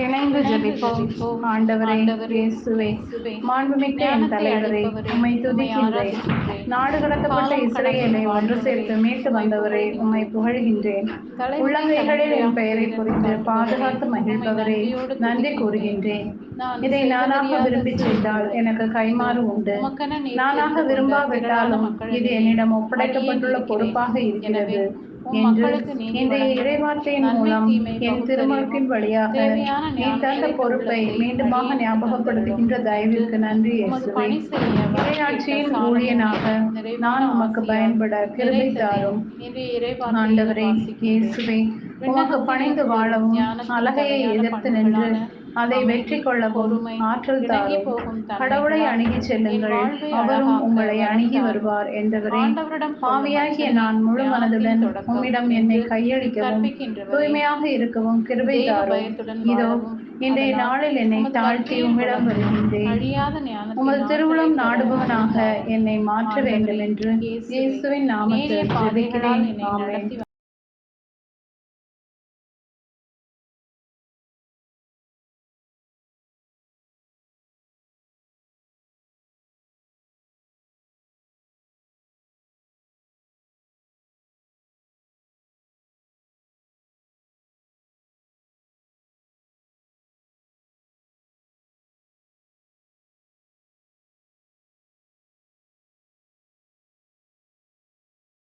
இணைந்து ஜெபிப்போம். ஆண்டவரே இயேசுவே, மாண்புமிக்க என் தலைவரே, உம்மை துதிக்கின்றேன். நாடு கடத்தப்பட்ட இஸ்ரேலை ஒன்று சேர்த்து மீட்டு வந்தவரே, உம்மை புகழ்கின்றேன். உள்ளங்கைகளில் என் பெயரை புரிந்து பாதுகாத்து மகிழ்பவரே, நன்றி கூறுகின்றேன். இதை நானாக விரும்பி செய்தால் எனக்கு கைமாறு உண்டு. நானாக விரும்பாவிட்டாலும் இது என்னிடம் ஒப்படைக்கப்பட்டுள்ள பொறுப்பாக இருக்கிறது என்று இன்றைய இறைவார்த்தையின் மூலம் என் திருமணத்தின் வழியாக நீ தந்த பொறுப்பை மீண்டுமாக ஞாபகப்படுத்துகின்ற தயவிற்கு நன்றி இயேசுவே. இறையாட்சியின் ஊழியனாக நான் உமக்கு பயன்பட கிருபை தாரும். ஆண்டவரே இயேசுவே, உமக்கு பணிந்து வாழவும் அழகையை எதிர்த்து நின்று அதை வெற்றி கொள்ளவும் ஆற்றல் தாரும். கடவுளை அணுகி செல்லுங்கள், அவரும் உங்களை அணுகி வருவார் என்றவரே. பாவியாகிய நான் முழு மனதுடன் உம்மிடம் என்னை கையளிக்கவும் தூய்மையாக இருக்கவும் கிருபை தாரும். இதோ இன்றைய நாளில் என்னை தாழ்த்தி உம்மிடம் வருகின்றேன். உமது திருவுளம் நாடுபவனாக என்னை மாற்ற வேண்டும் என்று இயேசுவின் நாமத்தில் ஜெபிக்கிறேன். ஆமென்.